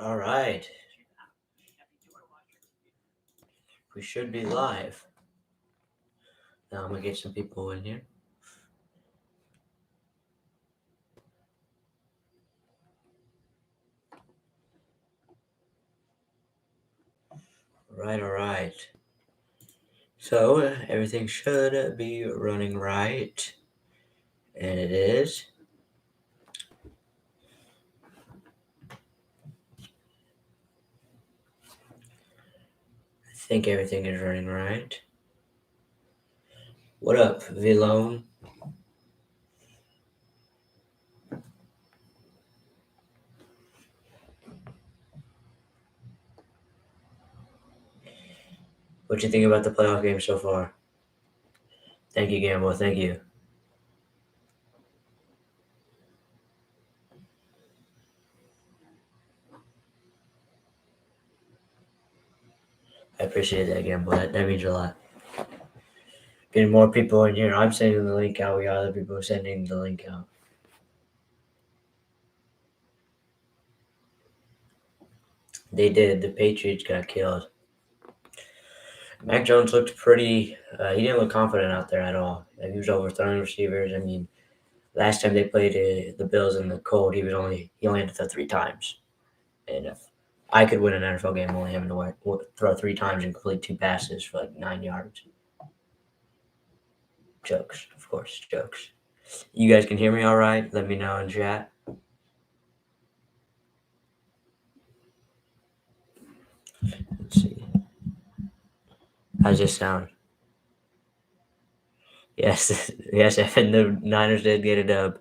All right. We should be live. Now I'm going to get some people in here. All right. So everything should be running right. And it is. I think everything is running right. What up, Vilone? What you think about the playoff game so far? Thank you, Gamble. Thank you. I appreciate that, Gamble. That means a lot. Getting more people in here. I'm sending the link out. We got other people sending the link out. They did. The Patriots got killed. Mac Jones looked pretty. He didn't look confident out there at all. He was overthrowing receivers. I mean, last time they played the Bills in the cold, he only had to throw 3 times. And if I could win an NFL game, only having to throw 3 times and complete 2 passes for like 9 yards. Jokes, of course, jokes. You guys can hear me all right? Let me know in chat. Let's see. How's this sound? Yes, yes, Evan, the Niners did get a dub.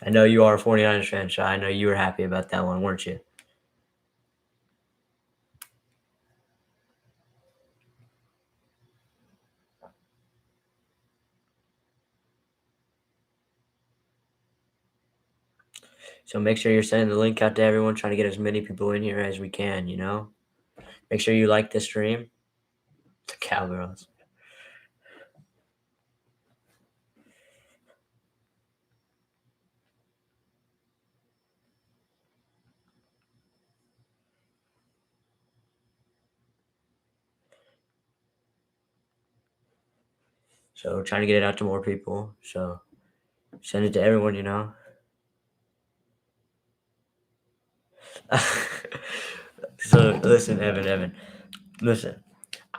I know you are a 49ers fan, so I know you were happy about that one, weren't you? So make sure you're sending the link out to everyone, trying to get as many people in here as we can, Make sure you like the stream. The Cowgirls. So trying to get it out to more people. So send it to everyone. So listen, Evan. Listen.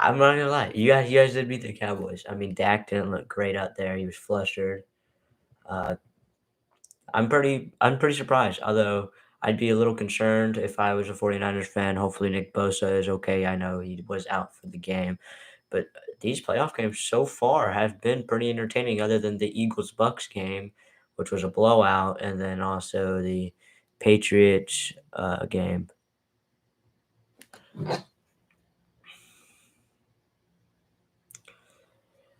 I'm not gonna lie. You guys did beat the Cowboys. I mean, Dak didn't look great out there. He was flustered. Uh, I'm pretty surprised. Although I'd be a little concerned if I was a 49ers fan. Hopefully Nick Bosa is okay. I know he was out for the game. But these playoff games so far have been pretty entertaining, other than the Eagles Bucks game, which was a blowout, and then also the Patriots game.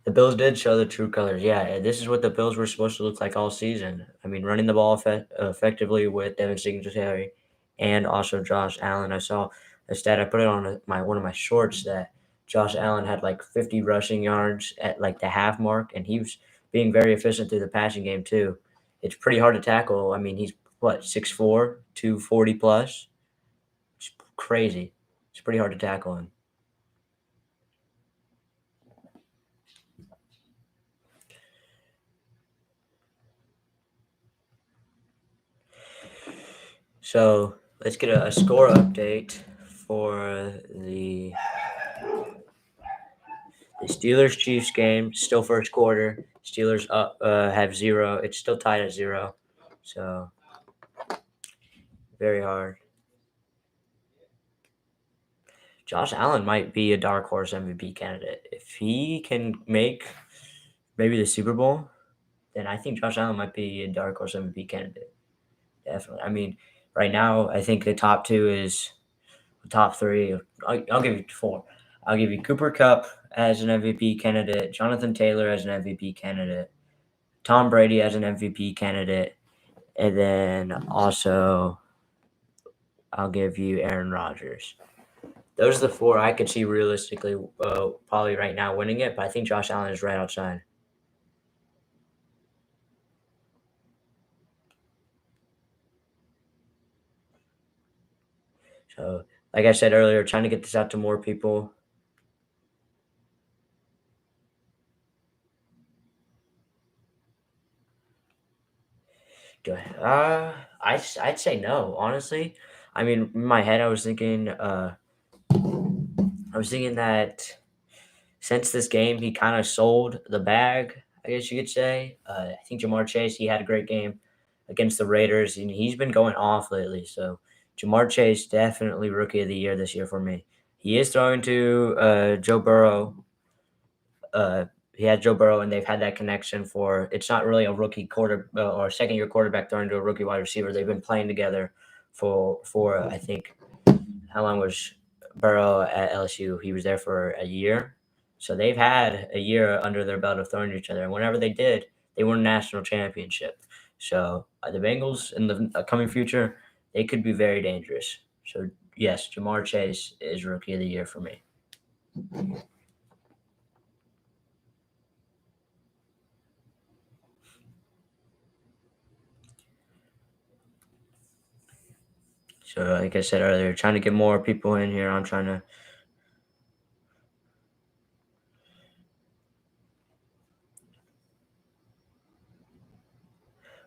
The Bills did show the true colors. Yeah, this is what the Bills were supposed to look like all season. I mean, running the ball effectively with Devin Singletary and also Josh Allen. I saw a stat. I put it on one of my shorts that Josh Allen had like 50 rushing yards at like the half mark, and he was being very efficient through the passing game too. It's pretty hard to tackle. I mean, he's what 6'4", 240 plus. It's crazy. It's pretty hard to tackle him. So let's get a score update for the Steelers Chiefs game. Still first quarter. Steelers up have 0. It's still tied at 0. So very hard. Josh Allen might be a dark horse MVP candidate. If he can make maybe the Super Bowl, then I think Josh Allen might be a dark horse MVP candidate. Definitely. I mean, right now I think the top two is top three. I'll give you 4. I'll give you Cooper Cup as an MVP candidate, Jonathan Taylor as an MVP candidate, Tom Brady as an MVP candidate, and then also I'll give you Aaron Rodgers. Those are the 4 I could see realistically, probably right now winning it. But I think Josh Allen is right outside. So, like I said earlier, trying to get this out to more people. Go ahead. I'd say no, honestly. I mean, in my head, I was thinking that since this game, he kind of sold the bag, I guess you could say. I think Jamar Chase, he had a great game against the Raiders, and he's been going off lately. So Jamar Chase, definitely rookie of the year this year for me. He is throwing to Joe Burrow. He had Joe Burrow, and they've had that connection for. It's not really a rookie quarter or second year quarterback throwing to a rookie wide receiver. They've been playing together for I think how long was Burrow at LSU? He was there for a year. So they've had a year under their belt of throwing to each other. And whenever they did, they won a national championship. So the Bengals in the coming future, they could be very dangerous. So yes, Jamar Chase is rookie of the year for me. So like I said earlier, trying to get more people in here. I'm trying to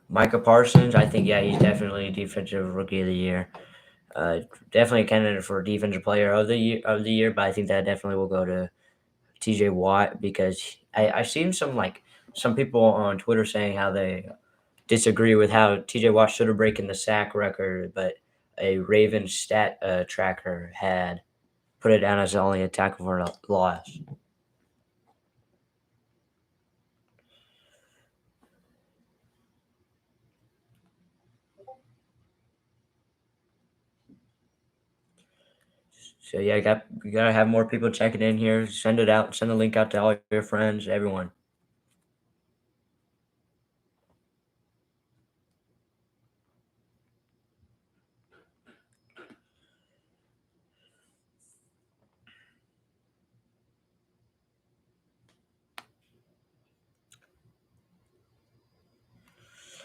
Micah Parsons. I think yeah, he's definitely defensive rookie of the year. Uh, Definitely a candidate for defensive player of the year, but I think that definitely will go to TJ Watt because I've seen some people on Twitter saying how they disagree with how TJ Watt should have broken the sack record, but a Ravens stat tracker had put it down as only a tackle for a loss. So yeah, you gotta have more people checking in here. Send it out. Send the link out to all your friends, everyone.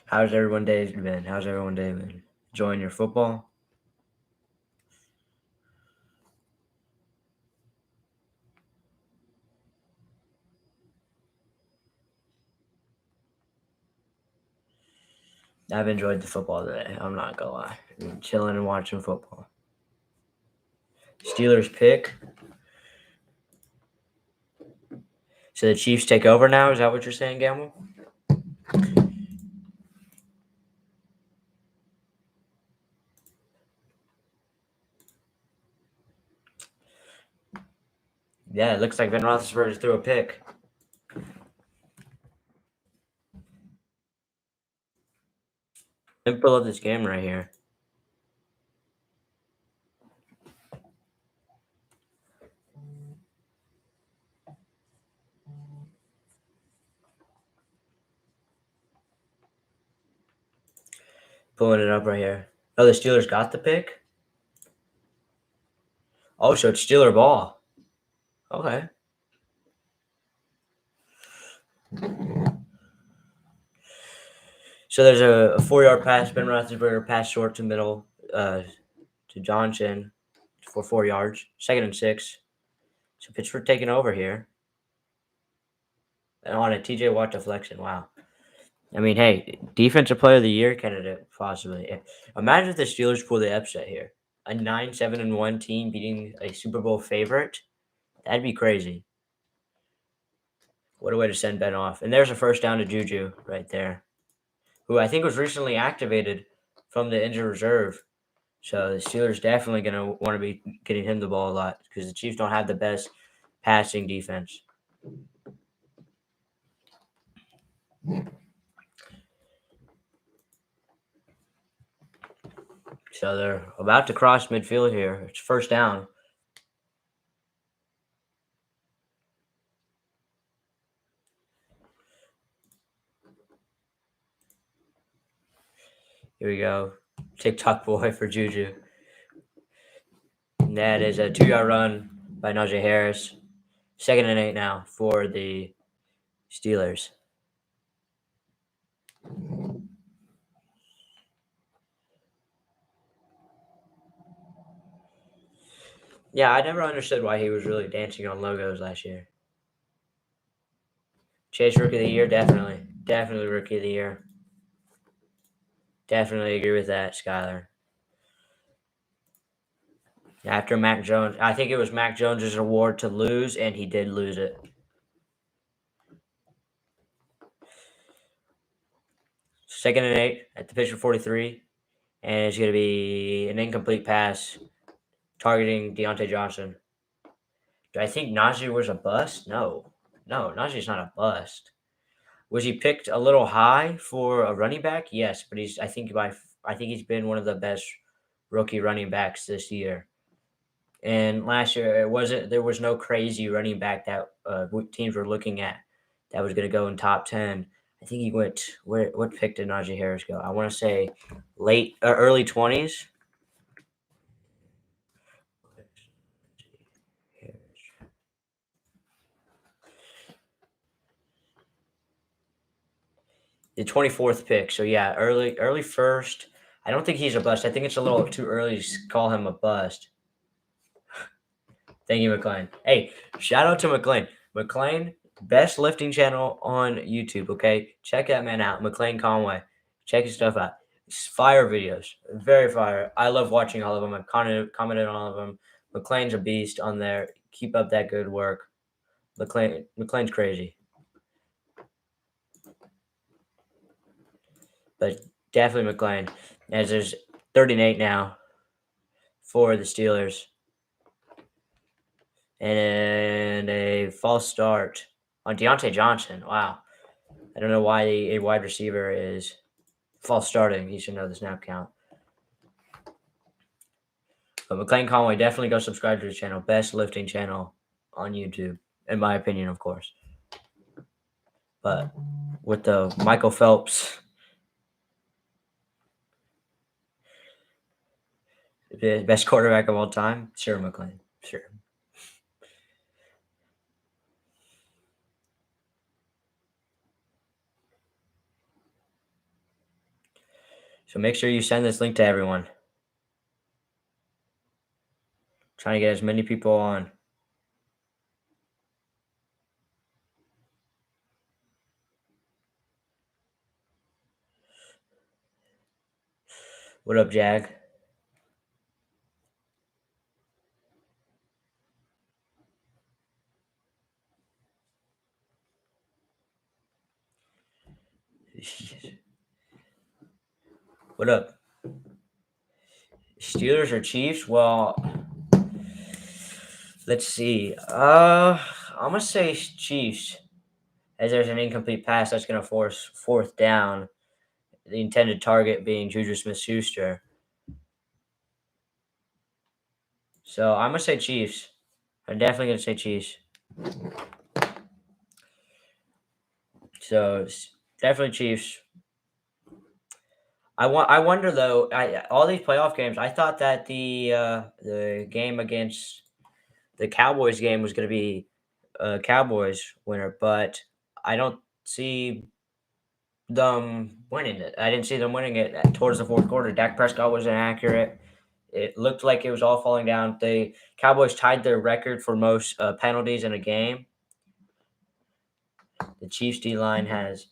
How's everyone day been? How's everyone day been? Enjoying your football? I've enjoyed the football today. I'm not gonna lie. Been chilling and watching football. Steelers pick. So the Chiefs take over now. Is that what you're saying, Gamble? Yeah, it looks like Ben Roethlisberger threw a pick. Let me pull up this game right here. Pulling it up right here. Oh, the Steelers got the pick. Oh, so it's Steeler ball. Okay. So there's a 4 yard pass. Ben Roethlisberger pass short to middle to Johnson for 4 yards. 2nd and 6. So Pittsburgh taking over here. And on a TJ Watt deflection. Wow. I mean, hey, defensive player of the year candidate possibly. Imagine if the Steelers pull the upset here. A 9-7-1 team beating a Super Bowl favorite. That'd be crazy. What a way to send Ben off. And there's a first down to Juju right there, who I think was recently activated from the injured reserve. So the Steelers definitely going to want to be getting him the ball a lot because the Chiefs don't have the best passing defense. So they're about to cross midfield here. It's first down. Here we go. TikTok boy for Juju. And that is a 2 yard run by Najee Harris. 2nd and 8 now for the Steelers. Yeah, I never understood why he was really dancing on logos last year. Chase Rookie of the Year, definitely. Definitely Rookie of the Year. Definitely agree with that, Skylar. After Mac Jones, I think it was Mac Jones's award to lose, and he did lose it. Second and 8 at the pitch for 43, and it's going to be an incomplete pass targeting Deontay Johnson. Do I think Najee was a bust? No. No, Najee's not a bust. Was he picked a little high for a running back? Yes, but I think he's been one of the best rookie running backs this year. And last year, there was no crazy running back that teams were looking at that was going to go in top 10. I think he went what pick did Najee Harris go? I want to say late early 20s. The 24th pick. So yeah, early first. I don't think he's a bust. I think it's a little too early to call him a bust. Thank you, McLean. Hey, shout out to McLean. McLean, best lifting channel on YouTube. Okay, check that man out, McLean Conway. Check his stuff out. It's fire videos, very fire. I love watching all of them. I've commented on all of them. McLean's a beast on there. Keep up that good work. McLean's crazy, but definitely McLean. As there's 38 now for the Steelers, and a false start on Deontay Johnson. Wow. I don't know why a wide receiver is false starting. He should know the snap count. But McLean Conway, definitely go subscribe to his channel. Best lifting channel on YouTube, in my opinion, of course. But with the Michael Phelps, the best quarterback of all time, sure, McLean. Sure. So make sure you send this link to everyone. Trying to get as many people on. What up, Jag? What up? Steelers or Chiefs? Well, let's see. I'm gonna say Chiefs, as there's an incomplete pass that's gonna force fourth down. The intended target being Juju Smith-Schuster. So I'm gonna say Chiefs. I'm definitely gonna say Chiefs. So definitely Chiefs. I wonder though. All these playoff games. I thought that the game against the Cowboys game was going to be a Cowboys winner, but I don't see them winning it. I didn't see them winning it towards the fourth quarter. Dak Prescott was inaccurate. It looked like it was all falling down. The Cowboys tied their record for most penalties in a game. The Chiefs D line has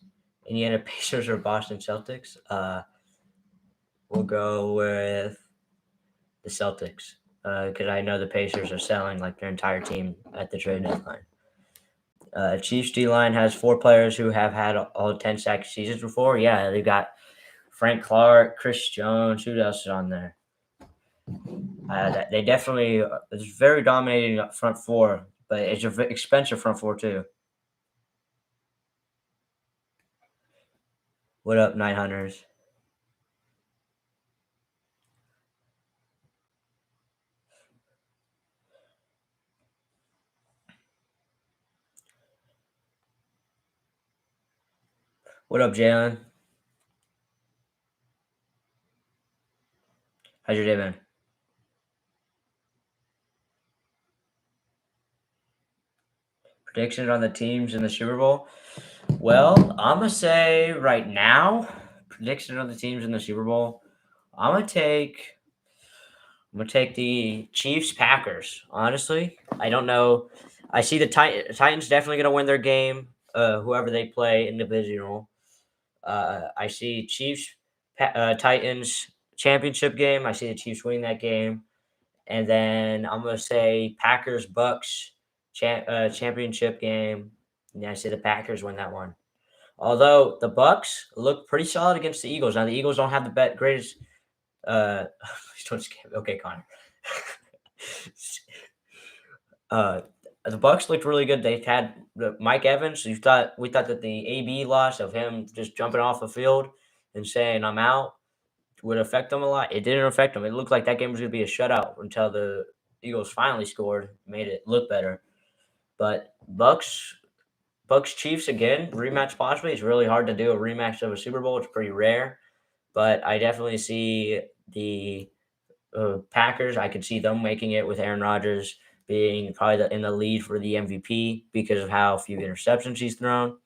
Indiana Pacers or Boston Celtics. We'll go with the Celtics because I know the Pacers are selling like their entire team at the trade deadline. Chiefs D line has four players who have had all 10 sack seasons before. Yeah, they've got Frank Clark, Chris Jones. Who else is on there? They definitely it's very dominating up front four, but it's an expensive front four too. What up, 900s? What up, Jalen? How's your day been? Predictions on the teams in the Super Bowl? Well, I'm gonna say right now, prediction on the teams in the Super Bowl. I'm gonna take I'm gonna take the Chiefs Packers. Honestly, I don't know. I see the Titans definitely gonna win their game. Whoever they play in the divisional. I see Chiefs Titans championship game. I see the Chiefs winning that game, and then I'm gonna say Packers Bucks championship game. And I see the Packers win that one. Although the Bucks look pretty solid against the Eagles. Now the Eagles don't have the greatest. Don't okay, Connor. uh, the Bucks looked really good. They had Mike Evans. We thought that the AB loss of him just jumping off the field and saying I'm out would affect them a lot. It didn't affect them. It looked like that game was going to be a shutout until the Eagles finally scored, made it look better. But Bucks Chiefs again rematch possibly. It's really hard to do a rematch of a Super Bowl. It's pretty rare, but I definitely see the Packers. I could see them making it with Aaron Rodgers being probably in the lead for the MVP because of how few interceptions he's thrown.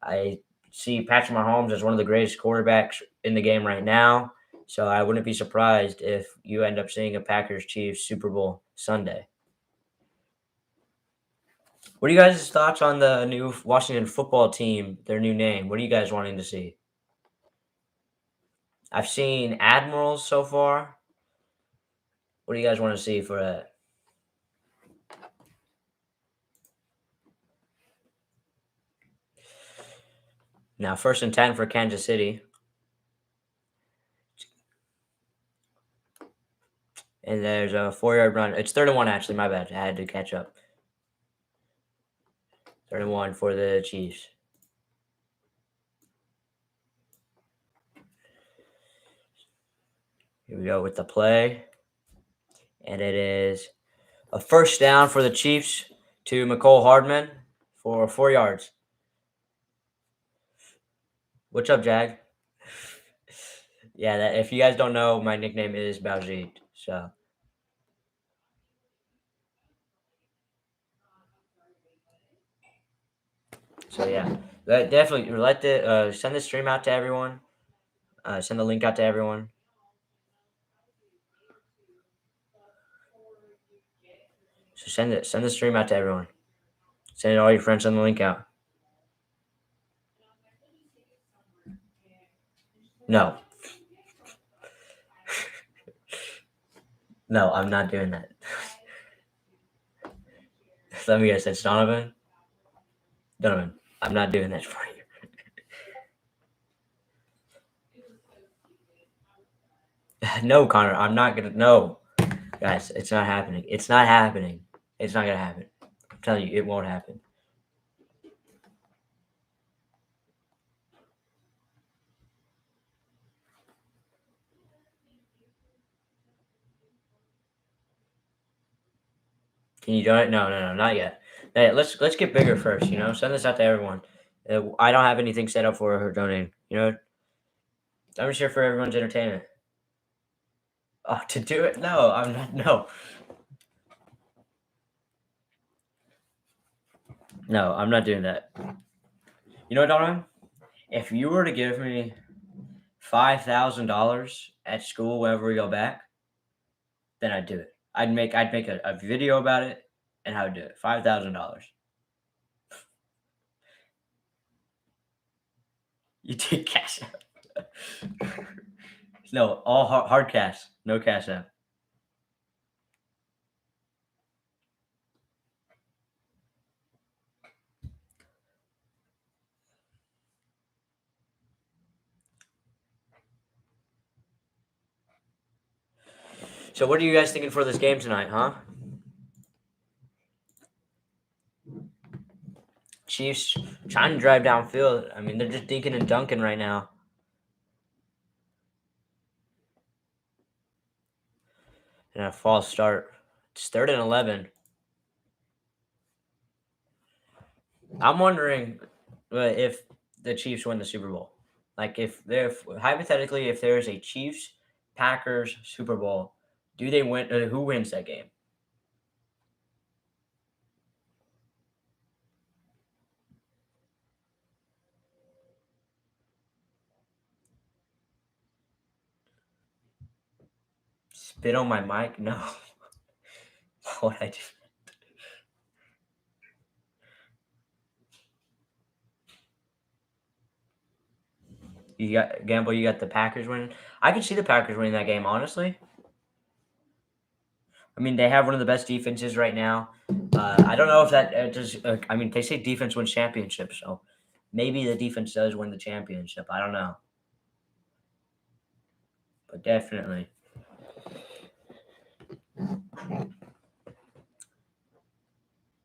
I see Patrick Mahomes as one of the greatest quarterbacks in the game right now. So I wouldn't be surprised if you end up seeing a Packers Chiefs Super Bowl Sunday. What are you guys' thoughts on the new Washington football team, their new name? What are you guys wanting to see? I've seen Admirals so far. What do you guys want to see for that? Now, 1st and 10 for Kansas City. And there's a 4-yard run. It's 3rd and 1, actually. My bad. I had to catch up. 3rd and 1 for the Chiefs. Here we go with the play. And it is a 1st down for the Chiefs to McCole Hardman for 4 yards. What's up, Jag? Yeah, if you guys don't know, my nickname is Baljeet. So yeah, definitely send the stream out to everyone. Send the link out to everyone. So send the stream out to everyone. Send all your friends. Send the link out. No, no, I'm not doing that. Let me guess. It's Donovan. Donovan, I'm not doing that for you. No, Connor, I'm not gonna. No, guys, it's not happening. It's not happening. It's not gonna happen. I'm telling you, it won't happen. Can you do it? No, no, no, not yet. Hey, let's get bigger first. Send this out to everyone. I don't have anything set up for her donating. I'm just here for everyone's entertainment. Oh, to do it? No, I'm not. No, no, I'm not doing that. You know what, Donovan? If you were to give me $5,000 at school whenever we go back, then I'd do it. I'd make a video about it and how to do it. $5,000. You take cash out. No, all hard cash. No cash out. So what are you guys thinking for this game tonight, huh? Chiefs trying to drive downfield. I mean, they're just dinking and dunking right now. And a false start. It's 3rd and 11. I'm wondering if the Chiefs win the Super Bowl. Like if hypothetically if there's a Chiefs Packers Super Bowl, do they win? Who wins that game? Spit on my mic? No. What I do? You got Gamble. You got the Packers winning. I could see the Packers winning that game. Honestly, I mean they have one of the best defenses right now. I don't know if that does. I mean, they say defense wins championships, so maybe the defense does win the championship. I don't know, but definitely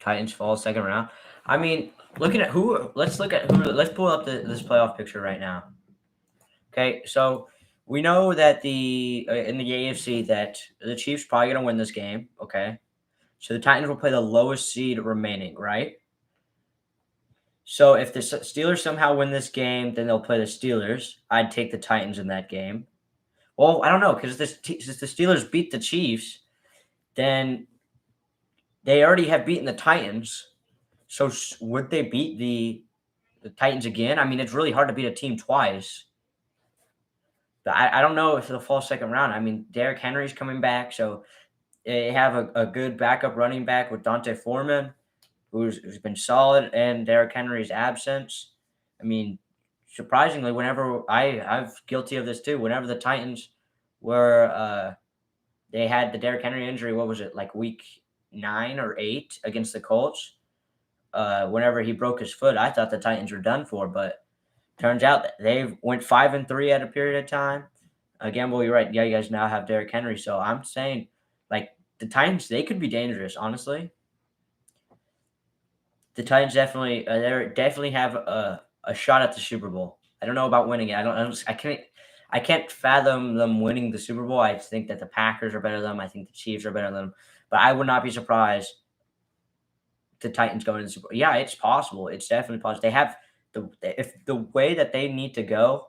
Titans fall second round. I mean, looking at who. Let's look at who. Let's pull up this playoff picture right now. Okay, so we know that the in the AFC that the Chiefs probably gonna win this game. Okay, so the Titans will play the lowest seed remaining, right? So if the Steelers somehow win this game, then they'll play the Steelers. I'd take the Titans in that game. Well, I don't know because since the Steelers beat the Chiefs, then they already have beaten the Titans. So would they beat the Titans again? I mean, it's really hard to beat a team twice. But I don't know if they'll fall second round. I mean, Derrick Henry's coming back, so they have a good backup running back with Dante Foreman, who's been solid in Derrick Henry's absence. I mean, surprisingly, whenever I'm guilty of this too. Whenever the Titans were they had the Derrick Henry injury, what was it like week 9 or 8 against the Colts? Whenever he broke his foot, I thought the Titans were done for, but turns out that they went 5-3 at a period of time. Again, well, you're right. Yeah, you guys now have Derrick Henry, so I'm saying like the Titans, they could be dangerous. Honestly, the Titans they definitely have a shot at the Super Bowl. I don't know about winning it. I can't fathom them winning the Super Bowl. I think that the Packers are better than them. I think the Chiefs are better than them. But I would not be surprised the Titans going to the Super Bowl. Yeah, it's possible. It's definitely possible. They have if the way that they need to go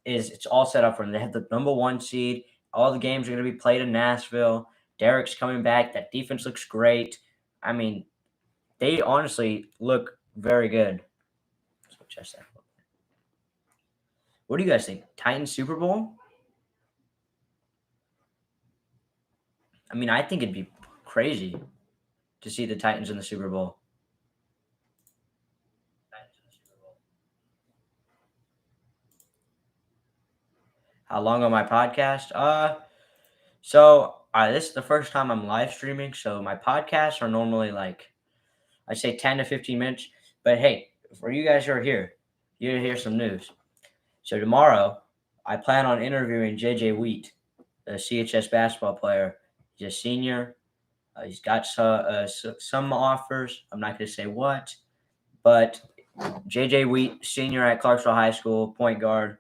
is it's all set up for them. They have the number one seed. All the games are going to be played in Nashville. Derek's coming back. That defense looks great. I mean, they honestly look very good. What do you guys think? Titans Super Bowl? I mean, I think it'd be crazy to see the Titans in the Super Bowl. How long on my podcast? This is the first time I'm live streaming, so my podcasts are normally like I say 10 to 15 minutes. But hey, for you guys who are here, you hear some news. So tomorrow, I plan on interviewing JJ Wheat, a CHS basketball player. He's a senior. He's got some offers. I'm not going to say what, but JJ Wheat, senior at Clarksville High School, point guard,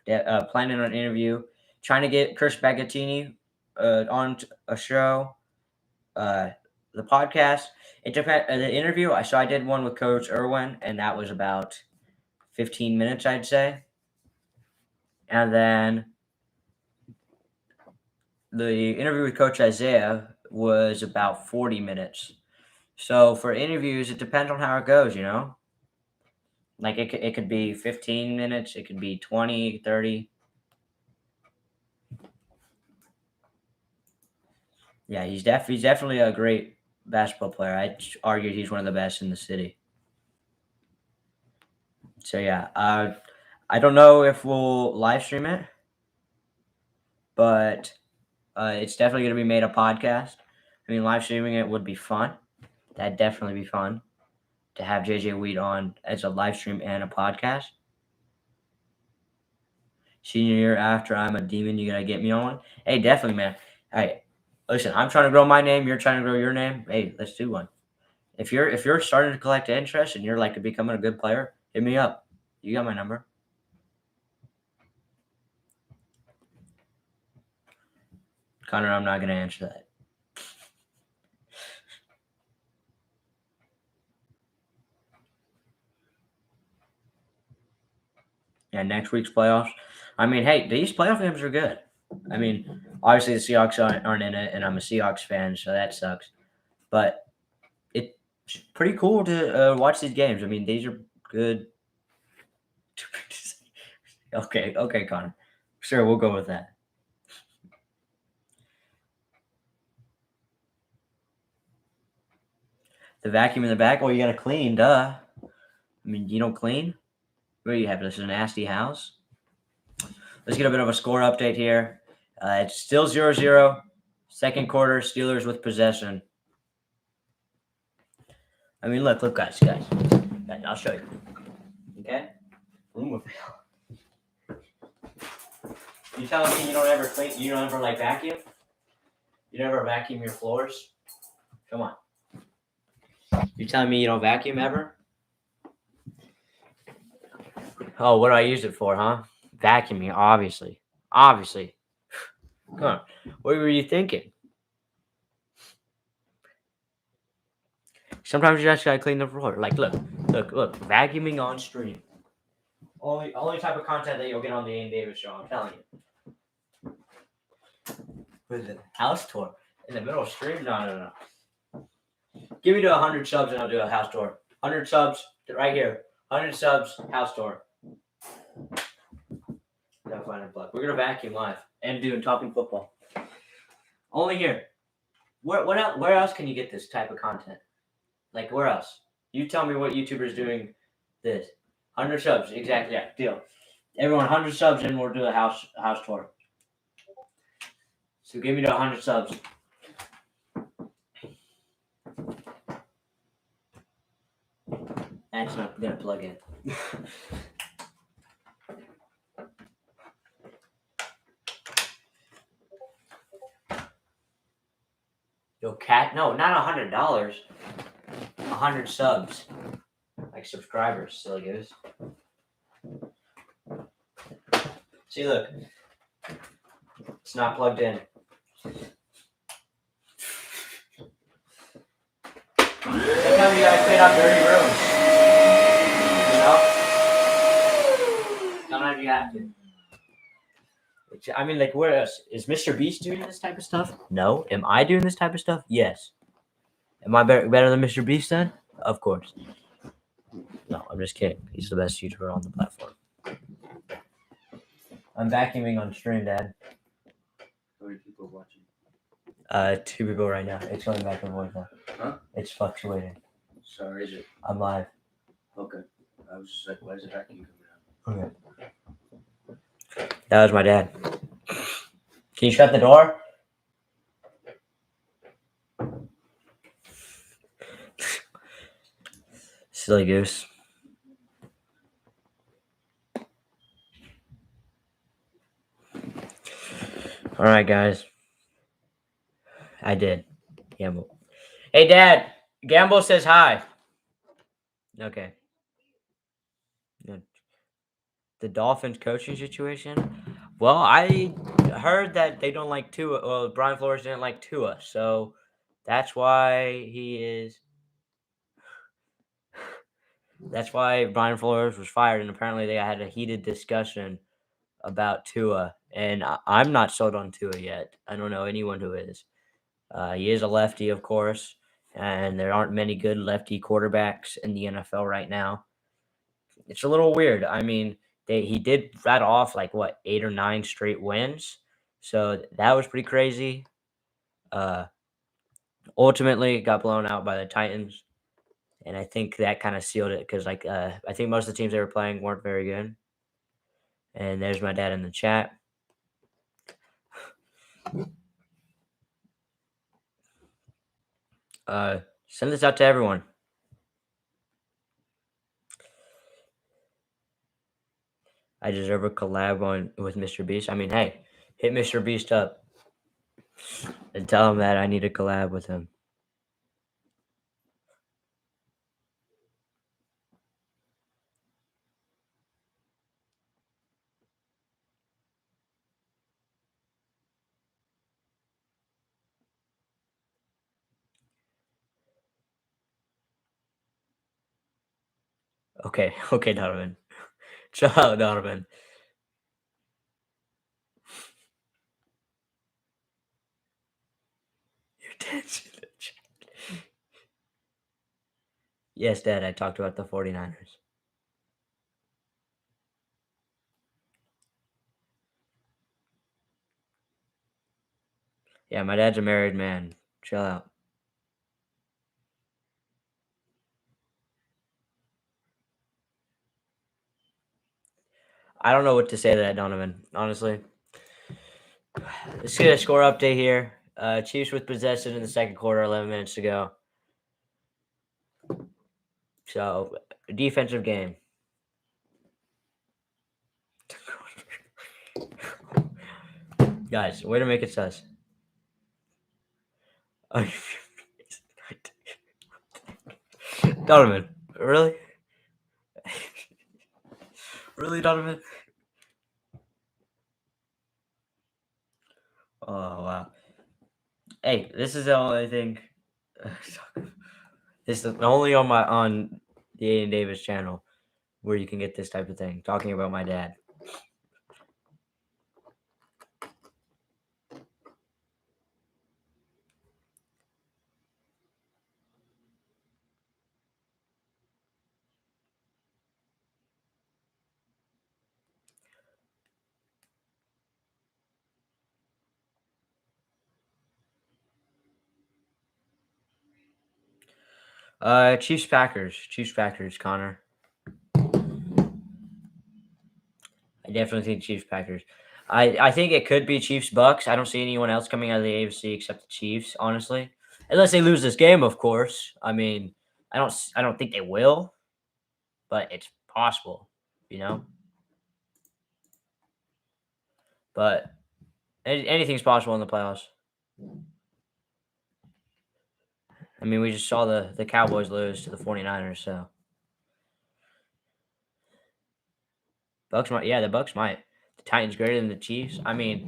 planning on an interview, trying to get Chris Bagattini on a show. The podcast. It depends. The interview. I did one with Coach Irwin, and that was about 15 minutes, I'd say. And then the interview with Coach Isaiah was about 40 minutes. So for interviews, it depends on how it goes, you know? Like it could be 15 minutes, it could be 20, 30. Yeah, he's definitely a great basketball player. I'd argue he's one of the best in the city. So yeah, I don't know if we'll live stream it, but it's definitely going to be made a podcast. I mean, live streaming it would be fun. That'd definitely be fun to have JJ Wheat on as a live stream and a podcast. Senior year after I'm a demon, you gotta get me on. Hey, definitely, man. Hey, listen, I'm trying to grow my name. You're trying to grow your name. Hey, let's do one. If you're starting to collect interest and you're like becoming a good player, hit me up. You got my number. Connor, I'm not gonna answer that. Yeah, next week's playoffs. I mean, hey, these playoff games are good. I mean, obviously the Seahawks aren't in it, and I'm a Seahawks fan, so that sucks. But it's pretty cool to watch these games. I mean, these are good. Okay, Connor. Sure, we'll go with that. The vacuum in the back? Well, you gotta clean, duh. I mean, you don't clean? What do you have? This is a nasty house? Let's get a bit of a score update here. It's still 0-0. Second quarter, Steelers with possession. I mean, look, guys. I'll show you. Okay? You telling me you don't ever clean, you don't ever like vacuum? You never vacuum your floors? Come on. You telling me you don't vacuum ever? Oh, what do I use it for, huh? Vacuuming, obviously. Obviously. Come on. What were you thinking? Sometimes you just gotta clean the floor. Like, look. Vacuuming on stream. Only type of content that you'll get on the Aden Davis show. I'm telling you. What is it? House tour in the middle of stream? No. Give me to 100 subs and I'll do a house tour. 100 subs right here. 100 subs, house tour. Gotta find a plug. We're gonna vacuum live and doing talking football. Only here. Where else can you get this type of content? Like where else? You tell me what YouTuber's doing this. 100 subs, exactly. Yeah, deal. Everyone, 100 subs and we'll do a house tour. So give me to 100 subs. That's not gonna plug in. Yo, cat? No, not $100. 100 subs, like subscribers. Silly goose. See, look, it's not plugged in. Sometimes you gotta clean up dirty rooms. You know? Sometimes you have to. I mean, like, where else? Is Mr. Beast doing this type of stuff? No. Am I doing this type of stuff? Yes. Am I better than Mr. Beast then? Of course. No, I'm just kidding. He's the best YouTuber on the platform. I'm vacuuming on stream, Dad. How many people are watching? 2 people right now. It's going back and forth now. Huh? It's fluctuating. Sorry, is it? I'm live. Okay. I was just like, why is the vacuum coming out? Okay. That was my dad. Can you shut the door? Silly goose. All right, guys. I did. Gamble. Hey, Dad. Gamble says hi. Okay. The Dolphins coaching situation. Well, I heard that they don't like Tua. Well, Brian Flores didn't like Tua, so that's why he is. That's why Brian Flores was fired, and apparently they had a heated discussion about Tua, and I'm not sold on Tua yet. I don't know anyone who is. He is a lefty, of course, and there aren't many good lefty quarterbacks in the NFL right now. It's a little weird. I mean, he did rattle off like what 8 or 9 straight wins, so that was pretty crazy. Uh, Ultimately, got blown out by the Titans, and I think that kind of sealed it because I think most of the teams they were playing weren't very good. And there's my dad in the chat. Send this out to everyone. I deserve a collab with Mr. Beast. I mean, hey, hit Mr. Beast up and tell him that I need a collab with him. Okay, Donovan. Chill out, Donovan. Your dad's in the chat. Yes, Dad, I talked about the 49ers. Yeah, my dad's a married man. Chill out. I don't know what to say to that, Donovan. Honestly, let's get a score update here. Chiefs with possession in the second quarter, 11 minutes to go. So, defensive game. Guys, way to make it sus. Donovan, really? Really, Donovan? Oh, wow. Hey, this is the only thing. This is only on the Aden Davis channel where you can get this type of thing. Talking about my dad. Chiefs Packers. Chiefs Packers, Connor. I definitely think Chiefs Packers. I think it could be Chiefs Bucks. I don't see anyone else coming out of the AFC except the Chiefs, honestly. Unless they lose this game, of course. I mean, I don't think they will, but it's possible, you know. But anything's possible in the playoffs. I mean, we just saw the Cowboys lose to the 49ers, so Bucks might. Yeah, the Bucks might. The Titans greater than the Chiefs. I mean,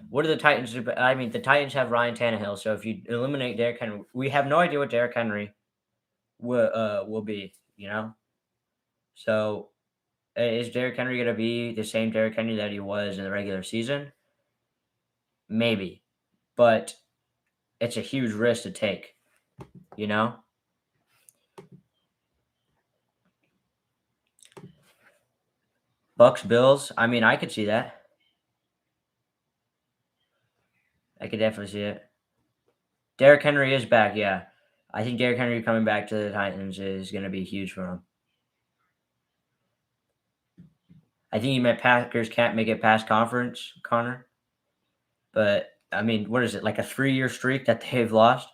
what do the Titans do? I mean, the Titans have Ryan Tannehill, so if you eliminate Derrick Henry, we have no idea what Derrick Henry will be. You know, so is Derrick Henry going to be the same Derrick Henry that he was in the regular season? Maybe, but it's a huge risk to take. You know, Bucks Bills. I mean, I could see that. I could definitely see it. Derrick Henry is back. Yeah, I think Derrick Henry coming back to the Titans is going to be huge for him. I think he meant Packers can't make it past conference, Connor. But I mean, what is it, like a 3-year streak that they've lost?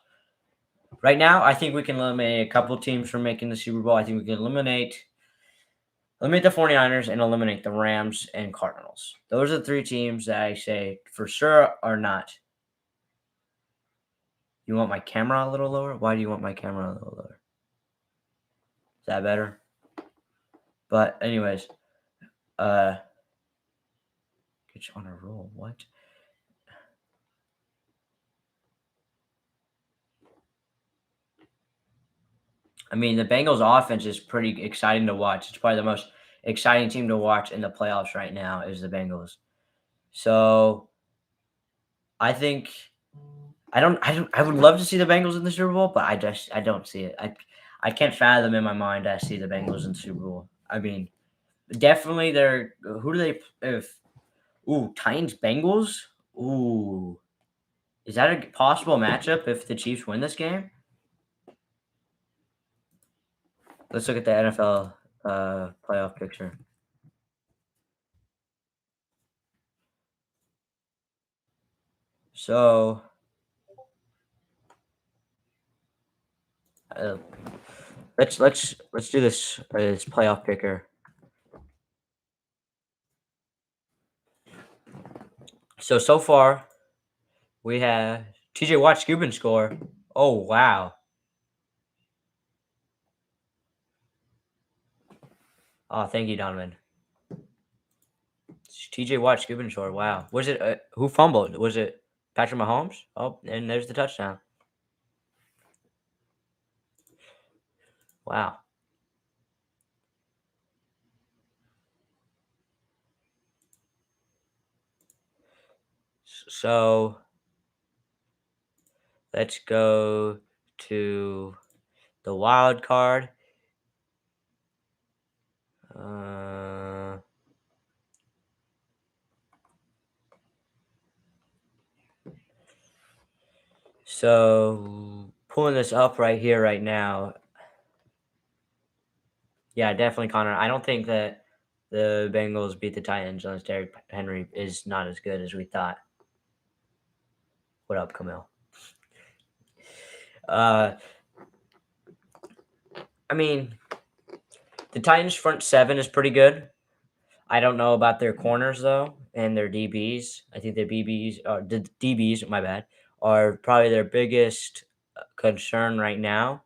Right now, I think we can eliminate a couple teams from making the Super Bowl. I think we can eliminate the 49ers and eliminate the Rams and Cardinals. Those are the three teams that I say for sure are not. You want my camera a little lower? Why do you want my camera a little lower? Is that better? But anyways, get you on a roll. What? I mean, the Bengals offense is pretty exciting to watch. It's probably the most exciting team to watch in the playoffs right now is the Bengals. So I think I would love to see the Bengals in the Super Bowl, but I don't see it. I can't fathom in my mind I see the Bengals in the Super Bowl. I mean, definitely they're who do they if Titans Bengals? Ooh. Is that a possible matchup if the Chiefs win this game? Let's look at the NFL playoff picture. So uh, let's do this playoff picker. So far we have TJ Watt Cuban score. Oh wow. Oh, thank you, Donovan. TJ Watt Cuban score. Wow. Was it who fumbled? Was it Patrick Mahomes? Oh, and there's the touchdown. Wow. So let's go to the wild card. So pulling this up right here, right now. Yeah, definitely, Connor. I don't think that the Bengals beat the Titans unless Derrick Henry is not as good as we thought. What up, Camille? Uh, I mean, the Titans' front seven is pretty good. I don't know about their corners though, and their DBs. I think their the DBs, my bad, are probably their biggest concern right now.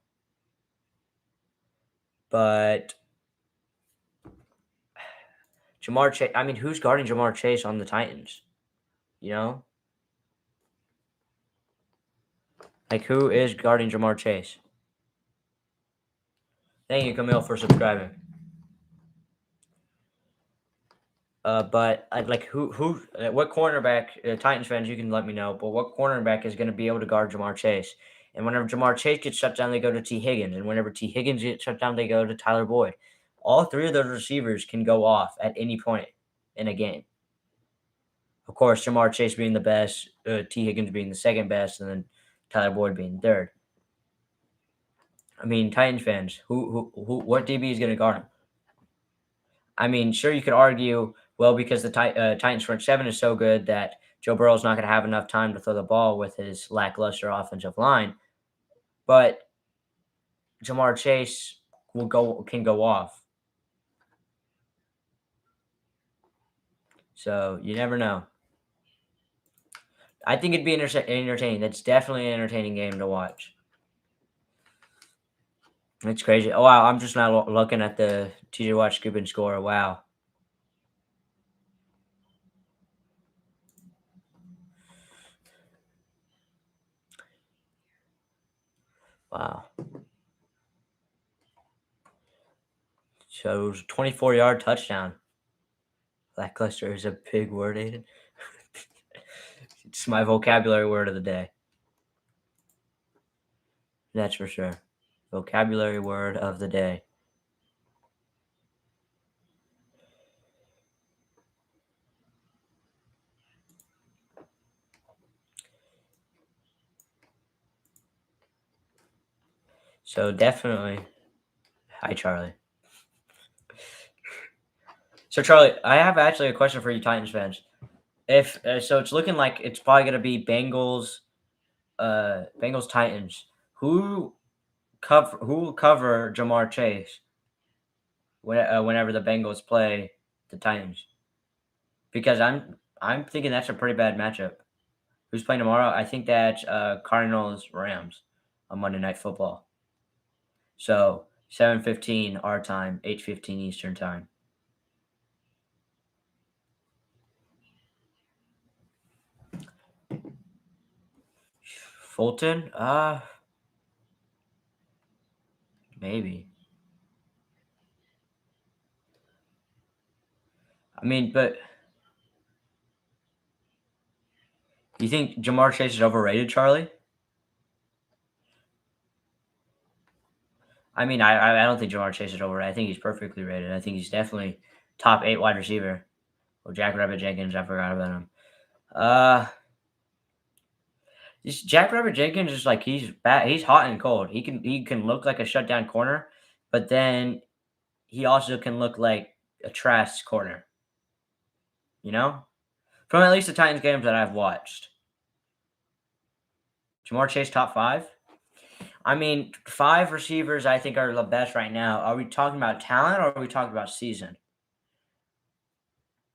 But Jamar Chase, I mean, who's guarding Jamar Chase on the Titans? You know, like who is guarding Jamar Chase? Thank you, Camille, for subscribing. But I'd like what cornerback, Titans fans, you can let me know. But what cornerback is going to be able to guard Jamar Chase? And whenever Jamar Chase gets shut down, they go to T. Higgins. And whenever T. Higgins gets shut down, they go to Tyler Boyd. All three of those receivers can go off at any point in a game. Of course, Jamar Chase being the best, T. Higgins being the second best, and then Tyler Boyd being third. I mean, Titans fans, what DB is going to guard him? I mean, sure, you could argue, well, because the Titans front seven is so good that Joe Burrow's not going to have enough time to throw the ball with his lackluster offensive line. But Jamar Chase can go off. So you never know. I think it'd be entertaining. That's definitely an entertaining game to watch. It's crazy. Oh, wow. I'm just now looking at the TJ Watt scoop and score. Wow. Wow. So it was a 24-yard touchdown. Lackluster is a big word, Aiden. It's my vocabulary word of the day. That's for sure. Vocabulary word of the day. So definitely. Hi, Charlie. So Charlie, I have actually a question for you, Titans fans. If so, it's looking like it's probably going to be Bengals Titans. Who will cover Jamar Chase whenever the Bengals play the Titans? Because I'm thinking that's a pretty bad matchup. Who's playing tomorrow? I think that's Cardinals Rams on Monday Night Football. So 7:15 our time, 8:15 Eastern time. Fulton? Maybe. I mean, but you think Jamar Chase is overrated, Charlie? I mean, I don't think Jamar Chase is overrated. I think he's perfectly rated. I think he's definitely top 8 wide receiver. Well, Jackrabbit Jenkins, I forgot about him. Jackrabbit Jenkins is like he's bad. He's hot and cold. He can look like a shutdown corner, but then he also can look like a trash corner. You know, from at least the Titans games that I've watched. Jamar Chase top 5. I mean, 5 receivers I think are the best right now. Are we talking about talent or are we talking about season?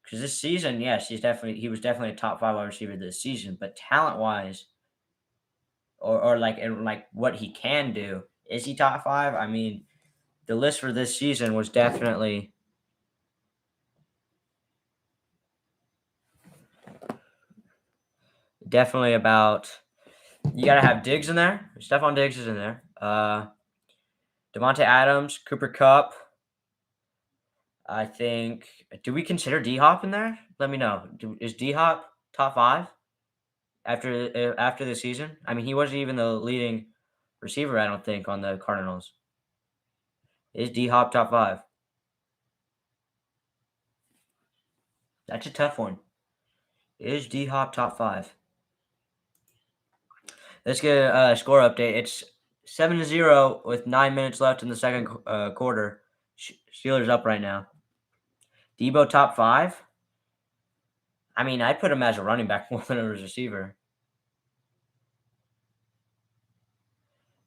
Because this season, yes, he was definitely a top 5 wide receiver this season. But talent wise, or like what he can do, is he top 5? I mean, the list for this season was definitely about. You got to have Diggs in there. Stephon Diggs is in there. Devontae Adams, Cooper Kupp. I think. Do we consider D Hop in there? Let me know. Is D Hop top 5 after the season? I mean, he wasn't even the leading receiver, I don't think, on the Cardinals. Is D Hop top 5? That's a tough one. Is D Hop top 5? Let's get a score update. It's 7-0 with 9 minutes left in the second quarter. Steelers up right now. Debo top 5? I mean, I'd put him as a running back more than a receiver.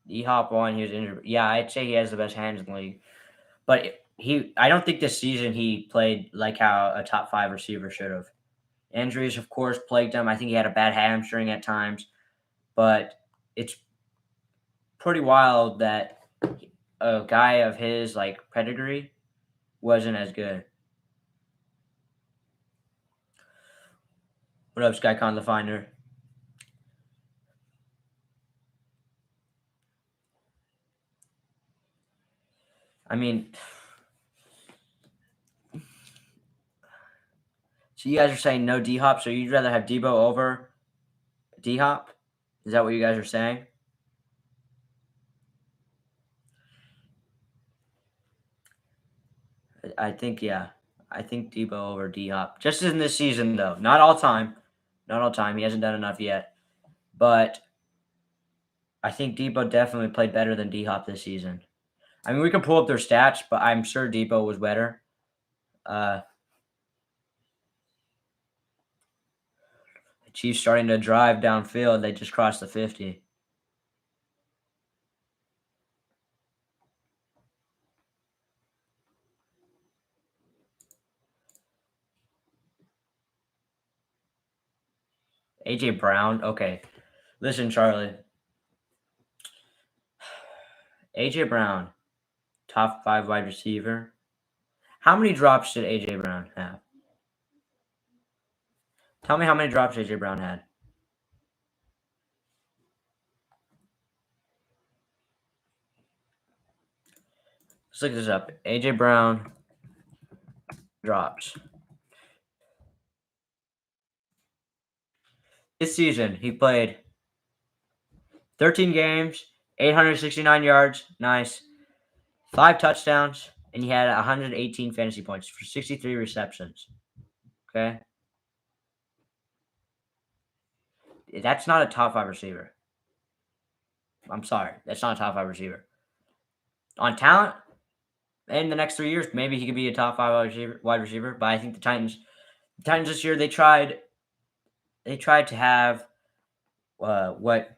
D-Hop 1, he was injured. Yeah, I'd say he has the best hands in the league. But I don't think this season he played like how a top 5 receiver should have. Injuries, of course, plagued him. I think he had a bad hamstring at times. But it's pretty wild that a guy of his, like, pedigree wasn't as good. What up, Skycon the Finder? I mean, so you guys are saying no D-Hop, so you'd rather have Debo over D-Hop? Is that what you guys are saying? I think, yeah. I think Debo over D-Hop. Just in this season, though. Not all time. Not all time. He hasn't done enough yet. But I think Debo definitely played better than D-Hop this season. I mean, we can pull up their stats, but I'm sure Debo was better. The Chiefs starting to drive downfield. They just crossed the 50. A.J. Brown. Okay. Listen, Charlie. A.J. Brown, top 5 wide receiver. How many drops did A.J. Brown have? Tell me how many drops A.J. Brown had. Let's look this up. A.J. Brown drops. This season, he played 13 games, 869 yards. Nice. 5 touchdowns, and he had 118 fantasy points for 63 receptions. Okay? That's not a top 5 receiver. I'm sorry. That's not a top 5 receiver. On talent, in the next 3 years, maybe he could be a top 5 wide receiver. But I think the Titans this year, they tried to have what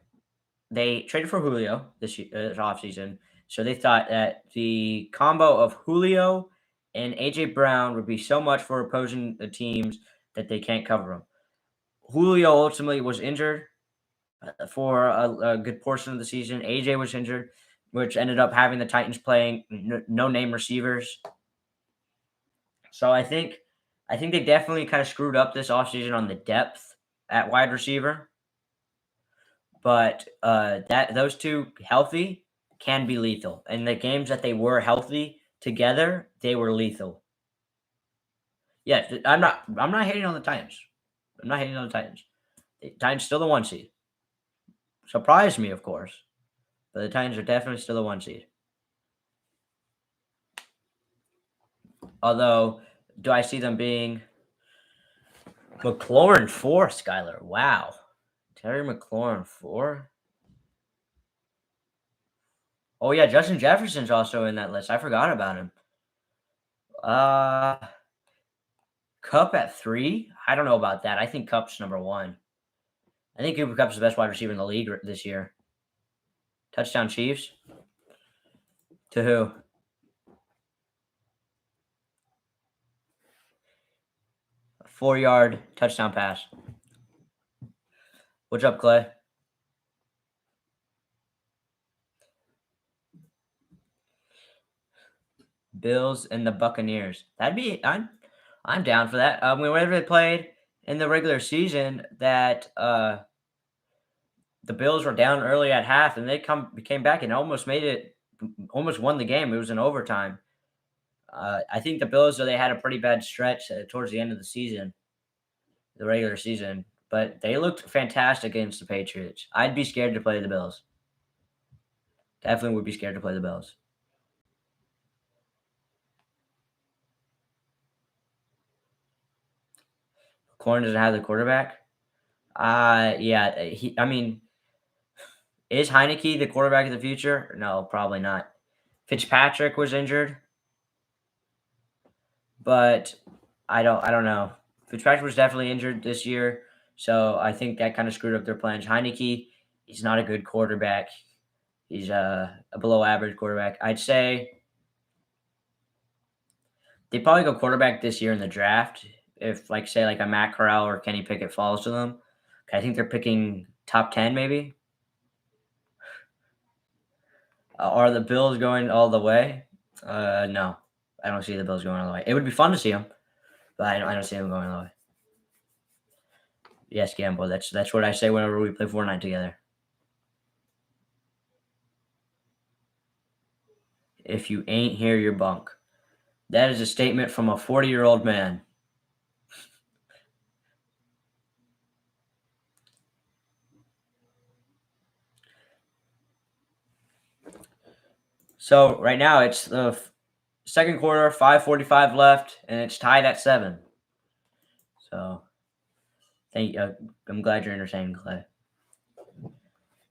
they traded for Julio this offseason. So they thought that the combo of Julio and A.J. Brown would be so much for opposing the teams that they can't cover them. Julio ultimately was injured for a good portion of the season. A.J. was injured, which ended up having the Titans playing no-name receivers. So I think they definitely kind of screwed up this offseason on the depth at wide receiver. But that those two healthy can be lethal. And the games that they were healthy together, they were lethal. Yeah, I'm not hating on the Titans. I'm not hating on the Titans. The Titans still the 1 seed. Surprised me, of course, but the Titans are definitely still the 1 seed. Although, do I see them being McLaurin 4, Skyler? Wow. Terry McLaurin 4? Oh, yeah, Justin Jefferson's also in that list. I forgot about him. Cup at 3? I don't know about that. I think Cup's number 1. I think Cooper Cup's the best wide receiver in the league this year. Touchdown Chiefs? To who? A 4-yard touchdown pass. What's up, Clay? Bills and the Buccaneers. I'm down for that. Whenever they played in the regular season, that the Bills were down early at half, and they came back and almost won the game. It was in overtime. I think the Bills, though, they had a pretty bad stretch towards the end of the season, the regular season, but they looked fantastic against the Patriots. I'd be scared to play the Bills. Definitely would be scared to play the Bills. Corn doesn't have the quarterback. Yeah. Is Heineke the quarterback of the future? No, probably not. Fitzpatrick was injured, but I don't know. Fitzpatrick was definitely injured this year, so I think that kind of screwed up their plans. Heineke, he's not a good quarterback. He's a below average quarterback. I'd say they probably go quarterback this year in the draft. If like say like a Matt Corral or Kenny Pickett falls to them, I think they're picking top 10 maybe. Are the Bills going all the way? No, I don't see the Bills going all the way. It would be fun to see them, but I don't see them going all the way. Yes, Gamble. That's what I say whenever we play Fortnite together. If you ain't here, you're bunk. That is a statement from a 40-year-old man. So right now it's the second quarter, 5:45 left, and it's tied at 7. So thank you. I'm glad you're entertaining, Clay.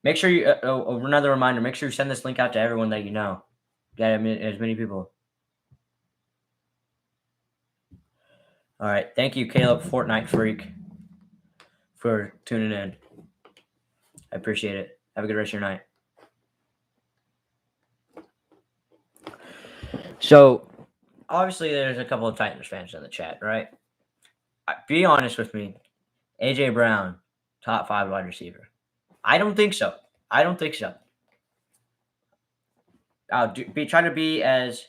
Make sure you. Another reminder. Make sure you send this link out to everyone that you know. Get as many people. All right. Thank you, Caleb, Fortnite Freak, for tuning in. I appreciate it. Have a good rest of your night. So, obviously, there's a couple of Titans fans in the chat, right? Be honest with me. AJ Brown, top 5 wide receiver. I don't think so. I don't think so. Try to be as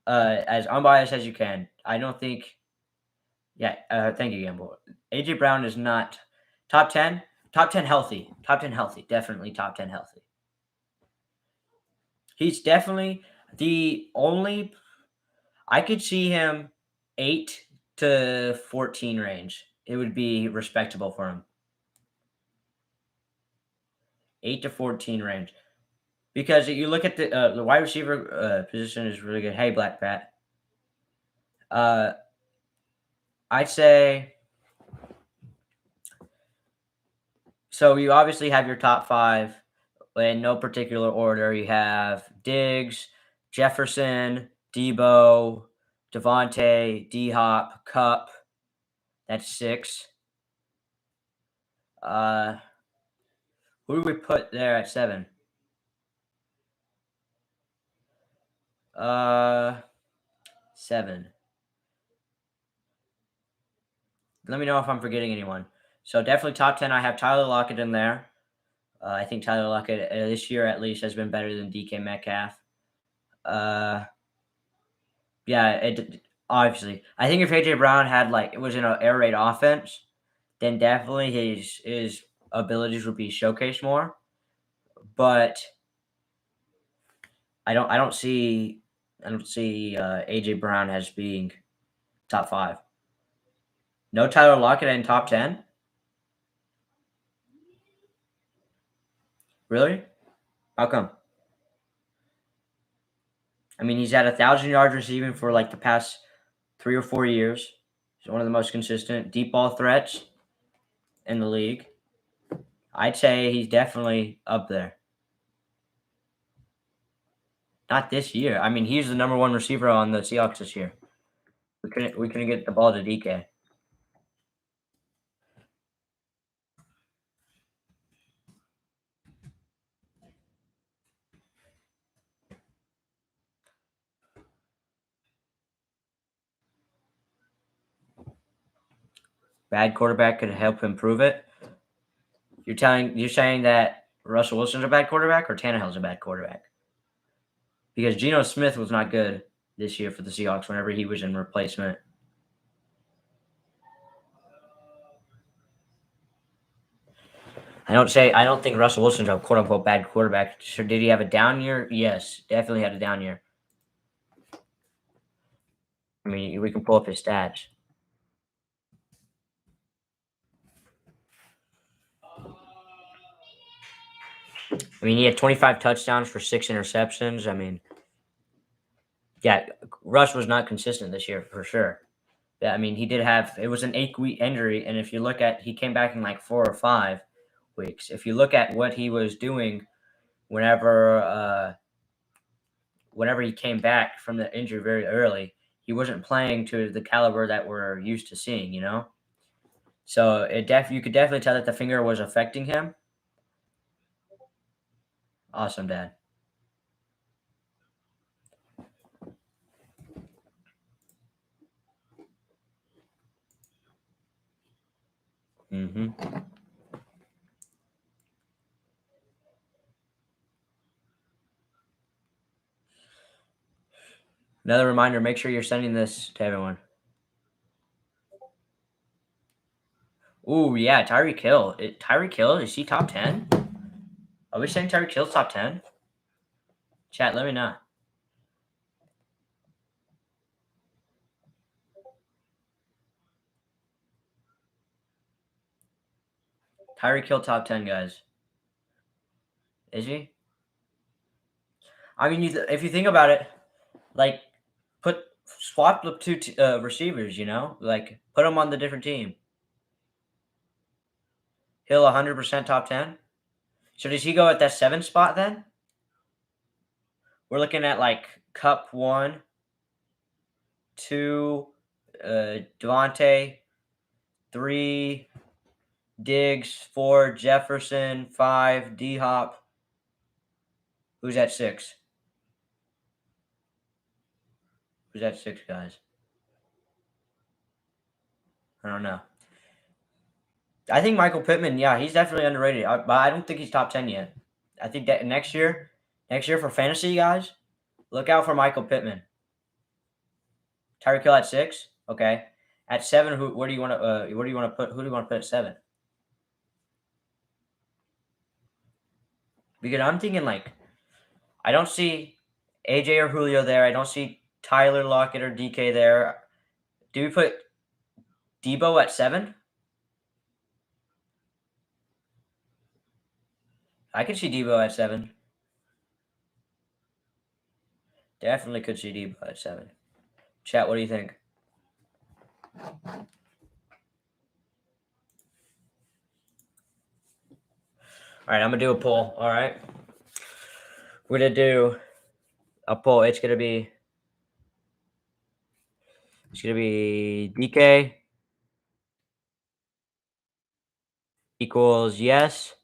unbiased as you can. I don't think. Yeah. Thank you, Gamble. AJ Brown is not top 10. Top 10 healthy. Top 10 healthy. Definitely top 10 healthy. He's definitely the only. I could see him 8 to 14 range. It would be respectable for him. 8 to 14 range. Because you look at the wide receiver position is really good. Hey, Black Pat. Uh, I'd say so. You obviously have your top 5 in no particular order. You have Diggs, Jefferson, Debo, Devontae, D Hop, Cup. That's 6. Uh, who do we put there at 7? Uh, 7. Let me know if I'm forgetting anyone. So definitely top 10. I have Tyler Lockett in there. I think Tyler Lockett this year at least has been better than DK Metcalf. Uh, yeah, obviously. I think if AJ Brown had it was in an air raid offense, then definitely his abilities would be showcased more. But I don't see AJ Brown as being top 5. No Tyler Lockett in top 10. Really? How come? I mean, he's had 1,000 yards receiving for the past 3 or 4 years. He's one of the most consistent deep ball threats in the league. I'd say he's definitely up there. Not this year. I mean, he's the number 1 receiver on the Seahawks this year. We couldn't get the ball to DK. Bad quarterback could help improve it. You're saying that Russell Wilson's a bad quarterback or Tannehill's a bad quarterback? Because Geno Smith was not good this year for the Seahawks whenever he was in replacement. I don't think Russell Wilson's a quote unquote bad quarterback. So did he have a down year? Yes, definitely had a down year. I mean, we can pull up his stats. I mean, he had 25 touchdowns for 6 interceptions. I mean, yeah, Russ was not consistent this year for sure. Yeah, I mean, he did have it was an 8-week injury, and if you look at he came back in 4 or 5 weeks. If you look at what he was doing whenever whenever he came back from the injury very early, he wasn't playing to the caliber that we're used to seeing, you know? So you could definitely tell that the finger was affecting him. Awesome, Dad. Mm-hmm. Another reminder, make sure you're sending this to everyone. Ooh, yeah, Tyreek Hill. Tyreek Hill, is he top 10? Are we saying Tyreek Hill's top 10? Chat, let me know. Tyreek Hill top 10, guys. Is he? I mean, if you think about it, like, swap the two receivers, you know? Like, put them on the different team. Hill 100% top 10? So does he go at that 7 spot then? We're looking at, like, Cup 1, 2, Devontae, 3, Diggs, 4, Jefferson, 5, D-Hop. Who's at 6? Who's at 6, guys? I don't know. I think Michael Pittman, yeah, he's definitely underrated, but I don't think he's top 10 yet. I think that next year for fantasy, guys, look out for Michael Pittman. Tyreek Hill at 6? Okay. At 7, where do you want to where do you want to put who do you want to put at 7? Because I'm thinking like I don't see AJ or Julio there. I don't see Tyler Lockett or DK there. Do we put Debo at 7? I could see Debo at 7. Definitely could see Debo at 7. Chat, what do you think? All right, I'm gonna do a poll. All right, we're gonna do a poll. It's gonna be DK equals yes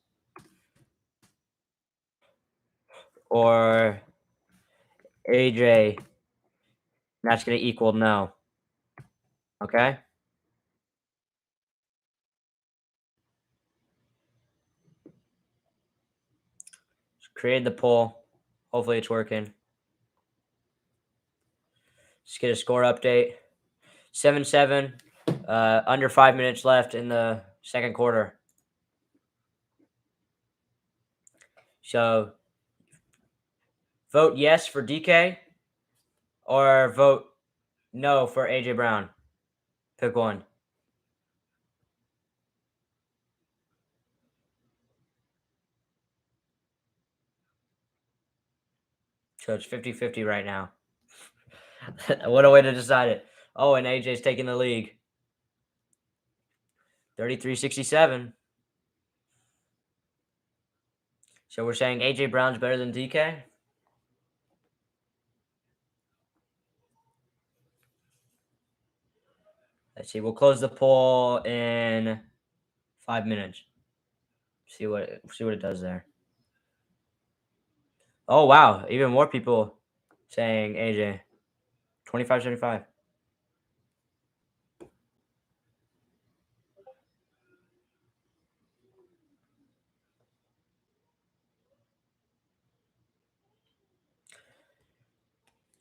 or AJ. That's gonna equal no. Okay. Create the poll. Hopefully it's working. Let's get a score update. 7-7. Under 5 minutes left in the second quarter. So vote yes for DK or vote no for AJ Brown. Pick one. So it's 50-50 right now. What a way to decide it. Oh, and AJ's taking the league. 33-67. So we're saying AJ Brown's better than DK? Let's see. We'll close the poll in 5 minutes. See what it does there. Oh wow, even more people saying AJ. 25-75.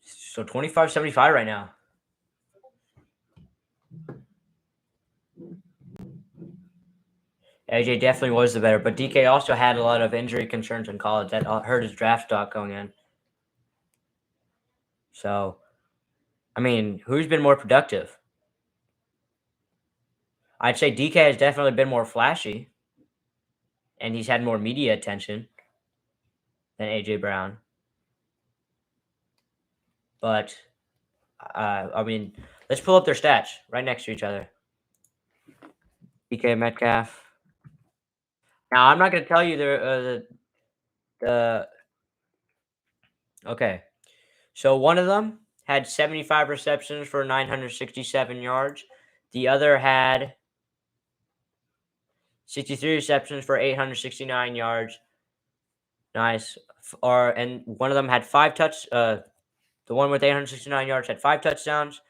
So 25-75 right now. AJ definitely was the better, but DK also had a lot of injury concerns in college that hurt his draft stock going in. So, I mean, who's been more productive? I'd say DK has definitely been more flashy, and he's had more media attention than AJ Brown. But, I mean, let's pull up their stats right next to each other. DK Metcalf. Now, I'm not going to tell you the okay. So one of them had 75 receptions for 967 yards. The other had 63 receptions for 869 yards. Nice. And one of them had the one with 869 yards had 5 touchdowns.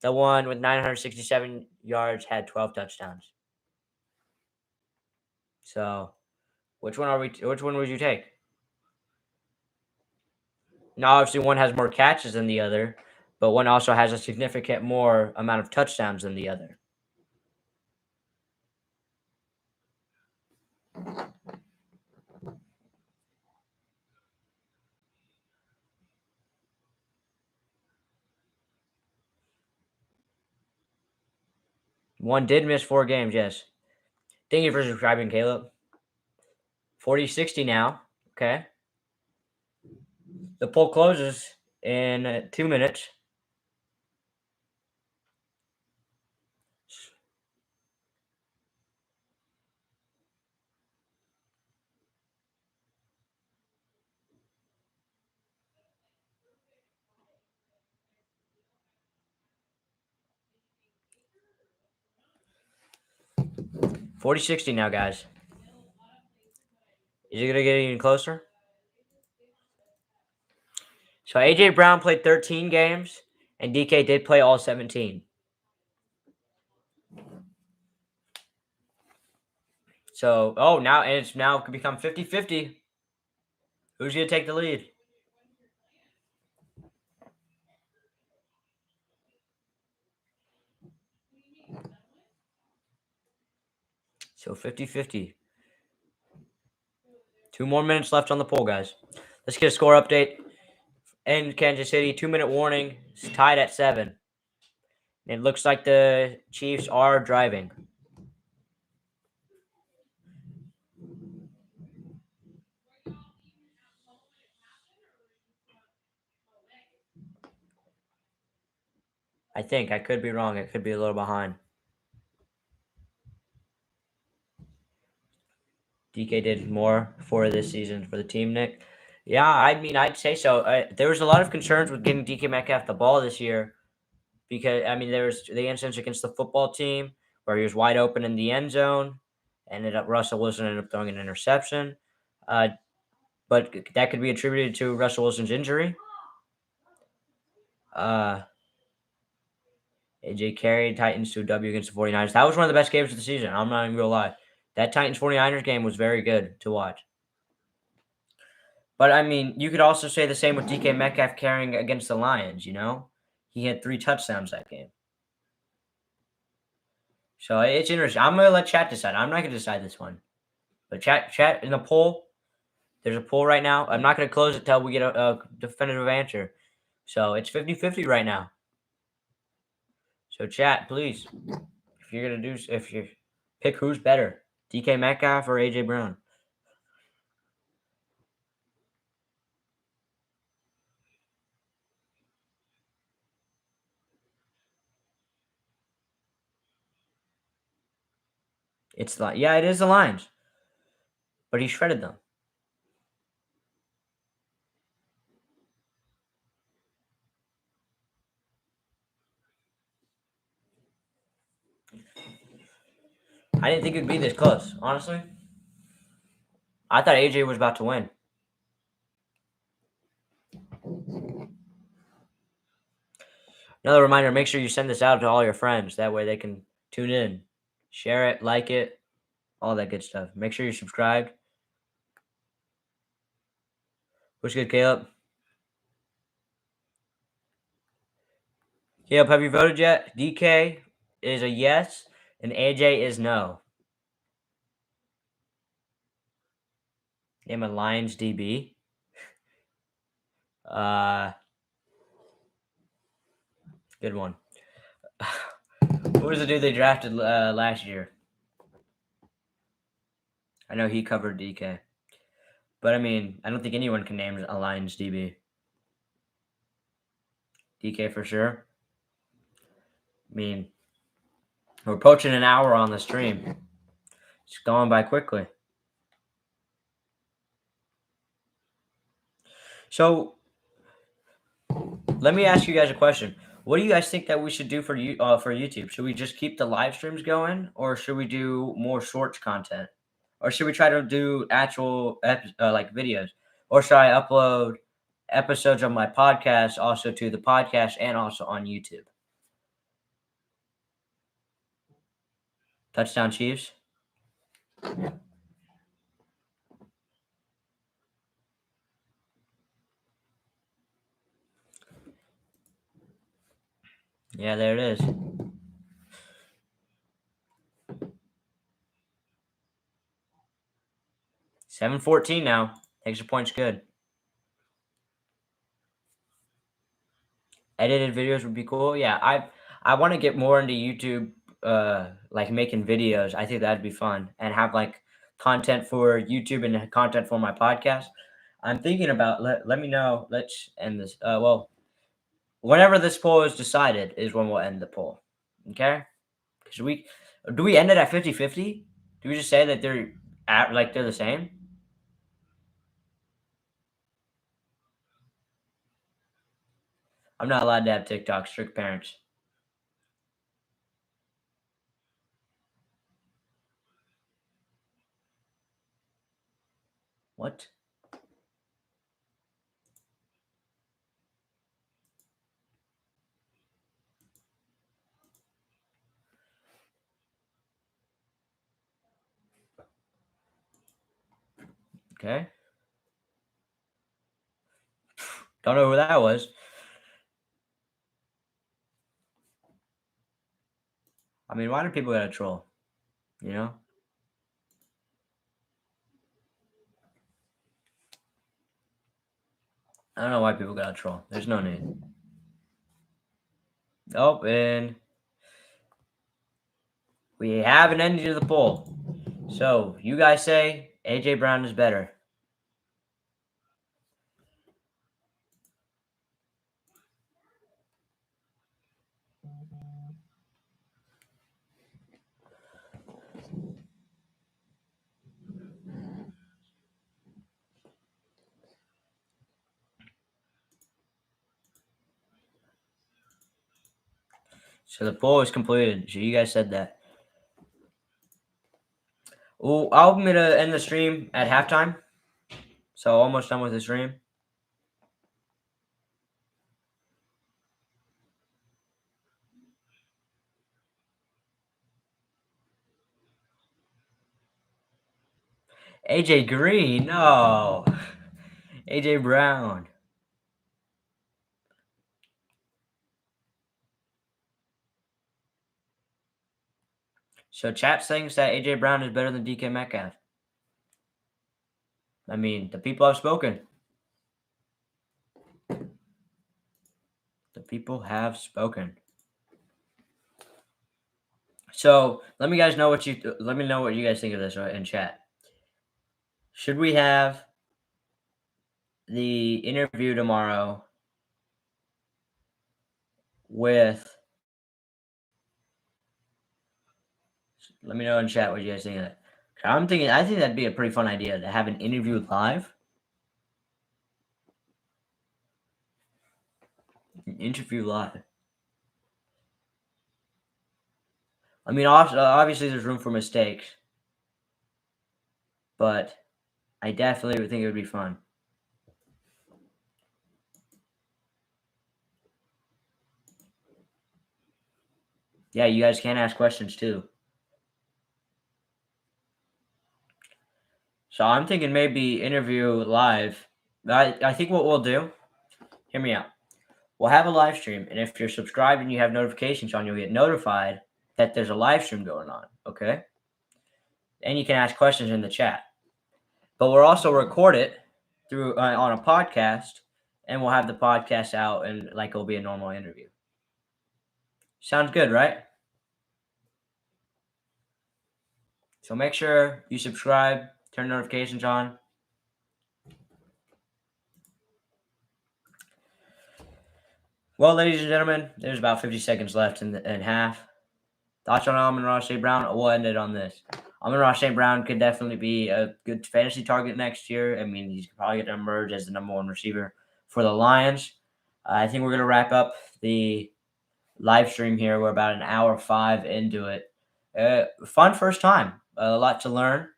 The one with 967 yards had 12 touchdowns. So, which one would you take? Now, obviously, one has more catches than the other, but one also has a significant more amount of touchdowns than the other. One did miss 4 games, yes. Thank you for subscribing, Caleb. 40-60 now. Okay. The poll closes in 2 minutes. $40-60 now, guys. Is it going to get even closer? So A.J. Brown played 13 games, and DK did play all 17. So, now it's become 50-50. Who's going to take the lead? So 50-50. 2 more minutes left on the poll, guys. Let's get a score update. In Kansas City, 2-minute warning. It's tied at 7. It looks like the Chiefs are driving. I think. I could be wrong. I could be a little behind. DK did more for this season for the team, Nick. Yeah, I mean, I'd say so. There was a lot of concerns with getting DK Metcalf the ball this year because, I mean, there was the instance against the football team where he was wide open in the end zone. Russell Wilson ended up throwing an interception. But that could be attributed to Russell Wilson's injury. AJ carried Titans to a W against the 49ers. That was one of the best games of the season. I'm not even going to lie. That Titans 49ers game was very good to watch. But, I mean, you could also say the same with DK Metcalf carrying against the Lions, you know? He had 3 touchdowns that game. So, it's interesting. I'm going to let chat decide. I'm not going to decide this one. But chat in the poll, there's a poll right now. I'm not going to close it until we get a definitive answer. So, it's 50-50 right now. So, chat, please. If you pick who's better, DK Metcalf or AJ Brown. It is the Lions, but he shredded them. I didn't think it'd be this close, honestly. I thought AJ was about to win. Another reminder, make sure you send this out to all your friends. That way they can tune in, share it, like it, all that good stuff. Make sure you're subscribed. What's good, Caleb? Caleb, have you voted yet? DK is a yes, and AJ is no. Name a Lions DB. Good one. Who was the dude they drafted last year? I know he covered DK. But, I mean, I don't think anyone can name a Lions DB. DK for sure. I mean, we're approaching an hour on the stream. It's going by quickly. So, let me ask you guys a question. What do you guys think that we should do for you for YouTube? Should we just keep the live streams going, or should we do more shorts content, or should we try to do actual like videos, or should I upload episodes of my podcast also to the podcast and also on YouTube? Touchdown Chiefs. Yeah, there it is. 7:14 now. Extra points good. Edited videos would be cool. Yeah, I want to get more into YouTube, like making videos. I think that'd be fun and have like content for YouTube and content for my podcast. I'm thinking about let me know. Let's end this. Well, whenever this poll is decided is when we'll end the poll. Okay? Because we do we end it at 50-50? Do we just say that they're at like they're the same? I'm not allowed to have TikTok. Strict parents. What? Okay. Don't know who that was. I mean, why do people gotta troll? You know? I don't know why people gotta troll. There's no need. Oh, and we have an ending to the poll. So you guys say AJ Brown is better. So the poll is completed. So you guys said that. Well, I'm gonna end the stream at halftime. So almost done with the stream. AJ Green, no. AJ Brown. So chat thinks that AJ Brown is better than DK Metcalf. I mean, the people have spoken. The people have spoken. So let me know what you guys think of this in chat. Should we have the interview tomorrow with? Let me know in chat what you guys think of that. I think that'd be a pretty fun idea to have an interview live. An interview live. I mean, obviously there's room for mistakes, but I definitely would think it would be fun. Yeah, you guys can ask questions too. So I'm thinking maybe interview live. I think what we'll do, hear me out. We'll have a live stream, and if you're subscribed and you have notifications on, you'll get notified that there's a live stream going on, okay? And you can ask questions in the chat. But we'll also record it through on a podcast, and we'll have the podcast out, and like it'll be a normal interview. Sounds good, right? So make sure you subscribe, turn notifications on. Well, ladies and gentlemen, there's about 50 seconds left in half. Thoughts on Amon-Ra St. Brown? We'll end it on this. Amon-Ra St. Brown could definitely be a good fantasy target next year. I mean, he's probably going to emerge as the number one receiver for the Lions. I think we're gonna wrap up the live stream here. We're about an hour 5 into it. Fun first time. A lot to learn.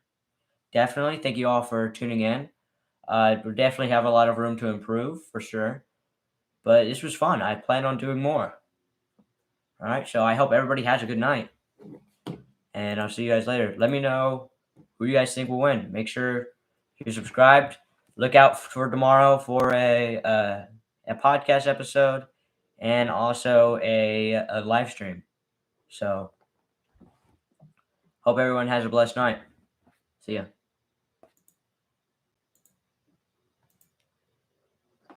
Definitely. Thank you all for tuning in. We definitely have a lot of room to improve for sure. But this was fun. I plan on doing more. All right. So I hope everybody has a good night. And I'll see you guys later. Let me know who you guys think will win. Make sure you're subscribed. Look out for tomorrow for a podcast episode and also a live stream. So hope everyone has a blessed night. See ya.